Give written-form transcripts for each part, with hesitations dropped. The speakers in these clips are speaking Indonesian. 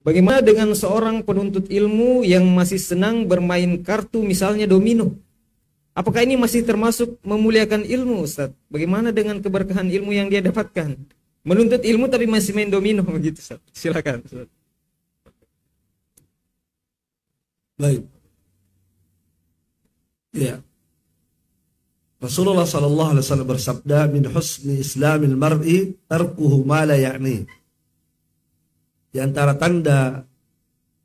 Bagaimana dengan seorang penuntut ilmu yang masih senang bermain kartu, misalnya domino? Apakah ini masih termasuk memuliakan ilmu, Ustaz? Bagaimana dengan keberkahan ilmu yang dia dapatkan? Menuntut ilmu tapi masih main domino gitu, Ustaz. Silakan, Ustaz. Baik. Ya. Rasulullah sallallahu alaihi wasallam bersabda, min husni islamil mar'i tarkuhu ma la ya'ni. Di antara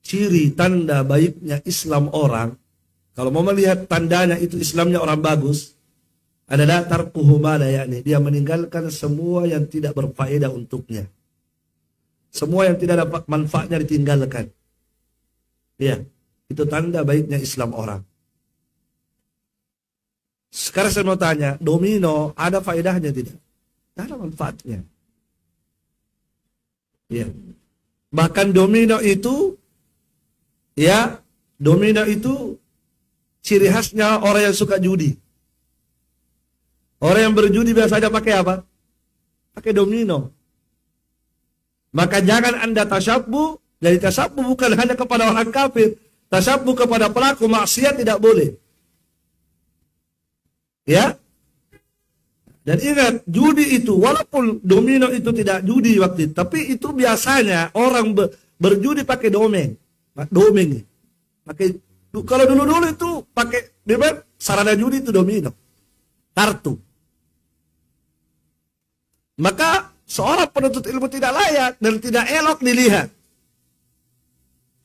ciri tanda baiknya Islam orang, kalau mau melihat tandanya itu Islamnya orang bagus, adalah tarkuhu ma la ya'ni. Dia meninggalkan semua yang tidak berfaedah untuknya. Semua yang tidak dapat manfaatnya ditinggalkan. Ya, itu tanda baiknya Islam orang. Sekarang saya mau tanya, domino ada faedahnya tidak? Tidak ada manfaatnya. Ya. Bahkan domino itu, ya, domino itu ciri khasnya orang yang suka judi. Orang yang berjudi biasanya pakai apa? Pakai domino. Maka jangan Anda tasyabbuh. Jadi tasyabbuh bukan hanya kepada orang kafir. Tasyabbuh kepada pelaku maksiat tidak boleh. Ya. Dan ingat, judi itu walaupun domino itu tidak judi waktu itu, tapi itu biasanya orang berjudi pakai domeng. Pakai kalau dulu-dulu itu pakai sarana judi itu domino. Kartu. Maka seorang penuntut ilmu tidak layak dan tidak elok dilihat.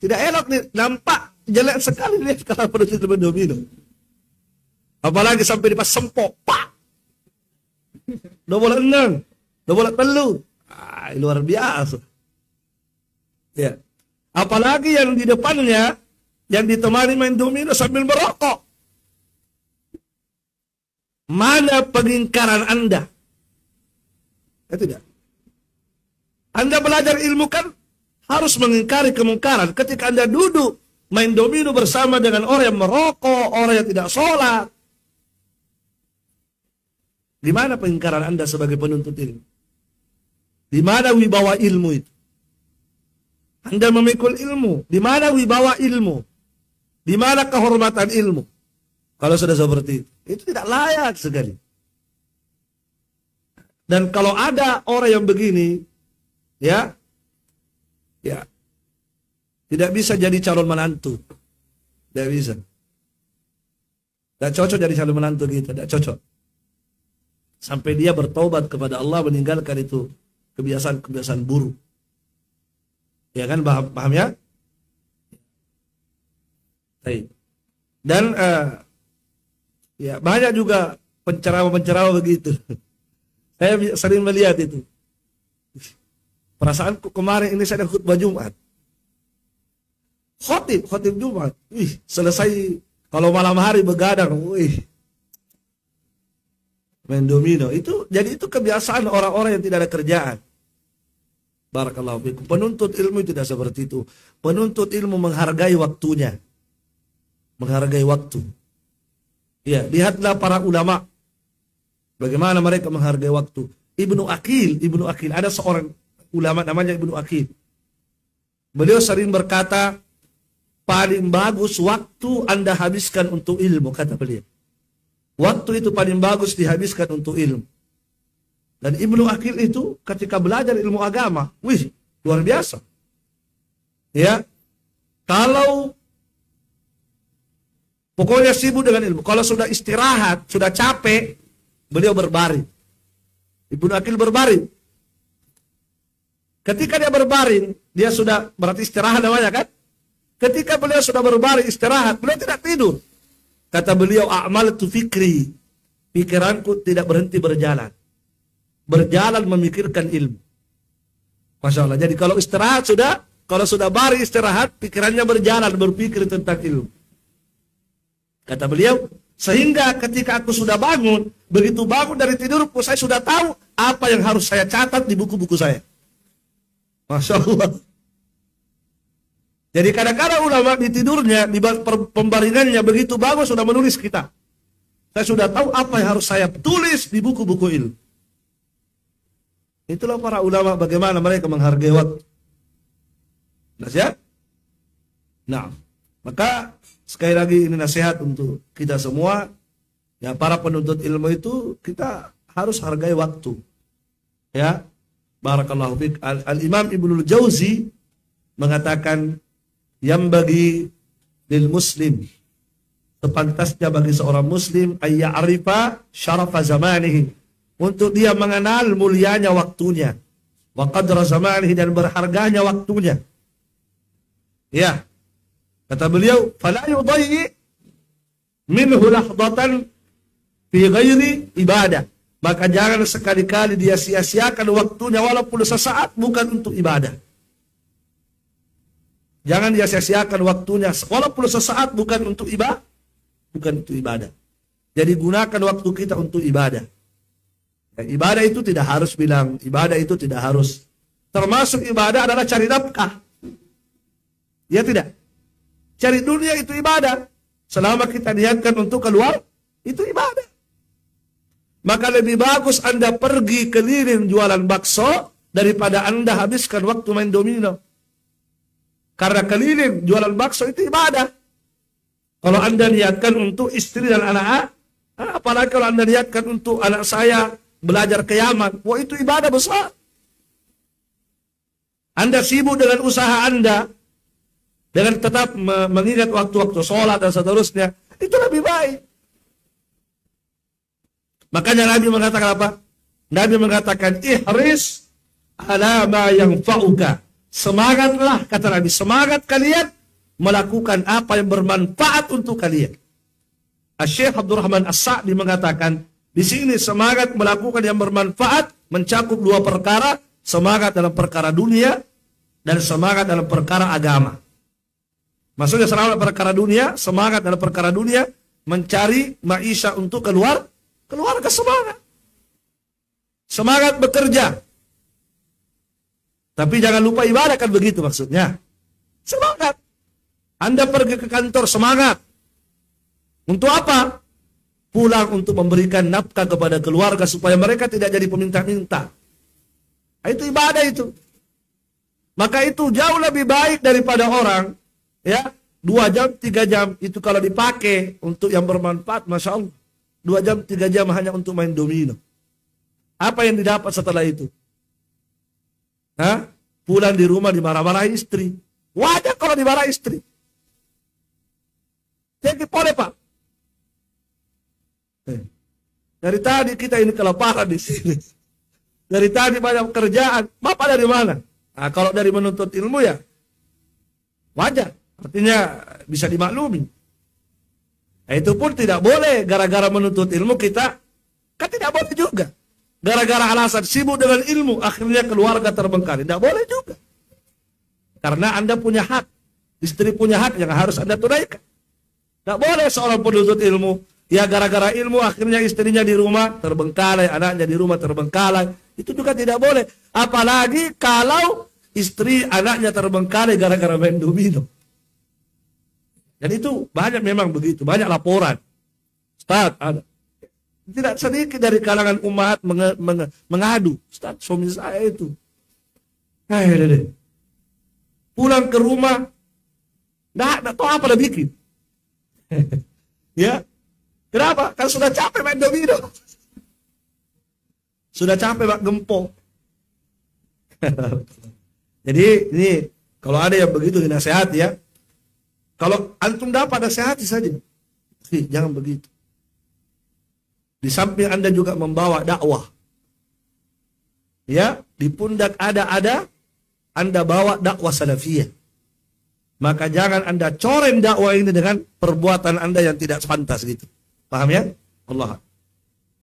Tidak elok nampak jelek sekali dilihat kalau penuntut ilmu domino. Apalagi sampai di pas sempok, pak. 26, 23. Luar biasa. Ya. Apalagi yang di depannya, yang ditemani main domino sambil merokok. Mana pengingkaran Anda? Tidak. Anda belajar ilmu kan harus mengingkari kemungkaran. Ketika Anda duduk main domino bersama dengan orang yang merokok, orang yang tidak sholat, di mana pengingkaran Anda sebagai penuntut ilmu? Di mana wibawa ilmu itu? Anda memikul ilmu. Di mana wibawa ilmu? Di mana kehormatan ilmu? Kalau sudah seperti itu tidak layak sekali. Dan kalau ada orang yang begini, ya, tidak bisa jadi calon menantu. Tidak bisa. Tidak cocok jadi calon menantu kita. Tidak cocok. Sampai dia bertobat kepada Allah, meninggalkan itu kebiasaan-kebiasaan buruk. Ya kan, paham ya? Baik. Dan ya banyak juga penceramah-penceramah begitu. Saya sering melihat itu. Perasaanku kemarin ini saya khutbah Jumat. Khotib Jumat. Selesai kalau malam hari begadang, main domino itu, jadi itu kebiasaan orang-orang yang tidak ada kerjaan. Barakallahu fikum. Penuntut ilmu tidak seperti itu. Penuntut ilmu menghargai waktunya, menghargai waktu. Ya, lihatlah para ulama bagaimana mereka menghargai waktu. Ibnu Aqil ada seorang ulama namanya Ibnu Aqil. Beliau sering berkata, paling bagus waktu Anda habiskan untuk ilmu, kata beliau. Waktu itu paling bagus dihabiskan untuk ilmu. Dan Ibnu Aqil itu ketika belajar ilmu agama, luar biasa. Ya, kalau pokoknya sibuk dengan ilmu. Kalau sudah istirahat, sudah capek, beliau berbaring. Ibnu Aqil berbaring. Ketika dia berbaring, dia sudah berarti istirahat namanya kan? Ketika beliau sudah berbaring istirahat, beliau tidak tidur. Kata beliau, a'maltu fikri. Pikiranku tidak berhenti berjalan. Berjalan memikirkan ilmu. Masya Allah. Jadi kalau istirahat kalau sudah baring istirahat, pikirannya berjalan berpikir tentang ilmu. Kata beliau, sehingga ketika aku sudah bangun, begitu bangun dari tidurku, saya sudah tahu apa yang harus saya catat di buku-buku saya. Masya Allah. Jadi kadang-kadang ulama di tidurnya, di pembaringannya begitu bagus sudah menulis kitab. Saya sudah tahu apa yang harus saya tulis di buku-buku ilmu. Itulah para ulama bagaimana mereka menghargai waktu. Nasihat? Nah, maka sekali lagi ini nasihat untuk kita semua. Ya, para penuntut ilmu itu kita harus hargai waktu. Ya, barakallahu fiik. Al-Imam Ibnul Jauzi mengatakan, yang bagi lil muslim, sepantasnya bagi seorang muslim ayya'rifa syarafa zamanihi, untuk dia mengenal mulianya waktunya, wa qadra zamanihi, dan berharganya waktunya. Ya, kata beliau, fala yudayyi minhu lahdatan fi ghairi ibadah, maka jangan sekali-kali dia sia-siakan waktunya walaupun sesaat bukan untuk ibadah. Jangan dia sia-siakan waktunya walaupun sesaat bukan untuk ibadah, bukan untuk ibadah. Jadi gunakan waktu kita untuk ibadah. Ya, ibadah itu tidak harus bilang, ibadah itu tidak harus. Termasuk ibadah adalah cari nafkah. Ya tidak? Cari dunia itu ibadah. Selama kita niatkan untuk keluar, itu ibadah. Maka lebih bagus Anda pergi keliling jualan bakso daripada Anda habiskan waktu main domino. Karena keliling jualan bakso itu ibadah. Kalau Anda niatkan untuk istri dan anak, apalagi kalau Anda niatkan untuk anak saya belajar ke Yaman, wah itu ibadah besar. Anda sibuk dengan usaha Anda, dengan tetap mengingat waktu-waktu sholat dan seterusnya, itu lebih baik. Makanya Nabi mengatakan apa? Nabi mengatakan, ihris ala ma yanfa'uka. Semangatlah, kata Nabi, semangat kalian melakukan apa yang bermanfaat untuk kalian. Syekh Abdurrahman As-Sa'di mengatakan, di sini semangat melakukan yang bermanfaat mencakup dua perkara, semangat dalam perkara dunia dan semangat dalam perkara agama. Maksudnya semangat dalam perkara dunia, semangat dalam perkara dunia, mencari maisha untuk keluarga, semangat. Semangat bekerja. Tapi jangan lupa ibadah, kan begitu maksudnya. Semangat. Anda pergi ke kantor, semangat. Untuk apa? Pulang untuk memberikan nafkah kepada keluarga supaya mereka tidak jadi peminta-minta. Nah, itu ibadah itu. Maka itu jauh lebih baik daripada orang, ya, 2 jam, 3 jam, itu kalau dipakai untuk yang bermanfaat, Masya Allah. 2 jam, 3 jam hanya untuk main domino. Apa yang didapat setelah itu? Hah? Pulang di rumah dimarah-marah istri. Wajar kalau dimarah istri. Jadi boleh, Pak. Dari tadi kita ini kelaparan di sini. Dari tadi banyak pekerjaan. Bapak dari mana? Nah, kalau dari menuntut ilmu ya wajar. Artinya bisa dimaklumi. Nah, itu pun tidak boleh gara-gara menuntut ilmu kita, kan tidak boleh juga. Gara-gara alasan sibuk dengan ilmu, akhirnya keluarga terbengkalai. Tidak boleh juga. Karena Anda punya hak. Istri punya hak yang harus Anda tunaikan. Tidak boleh seorang penuntut ilmu, ya gara-gara ilmu akhirnya istrinya di rumah terbengkalai, anaknya di rumah terbengkalai. Itu juga tidak boleh. Apalagi kalau istri anaknya terbengkalai gara-gara main domino. Dan itu banyak memang begitu. Banyak laporan. Ustaz, ada. Tidak sedikit dari kalangan umat mengadu. Ustaz, suami saya itu. Pulang ke rumah, nggak tahu apa lebih bikin. Ya, kenapa? Kan sudah capek main domino. Sudah capek bak gempok. Jadi ini kalau ada yang begitu dinasehati ya. Kalau antum dapat nasihati saja. Jangan begitu. Di samping Anda juga membawa dakwah. Ya, di pundak ada Anda bawa dakwah salafiyah. Maka jangan Anda coreng dakwah ini dengan perbuatan Anda yang tidak pantas gitu. Paham ya? Allah.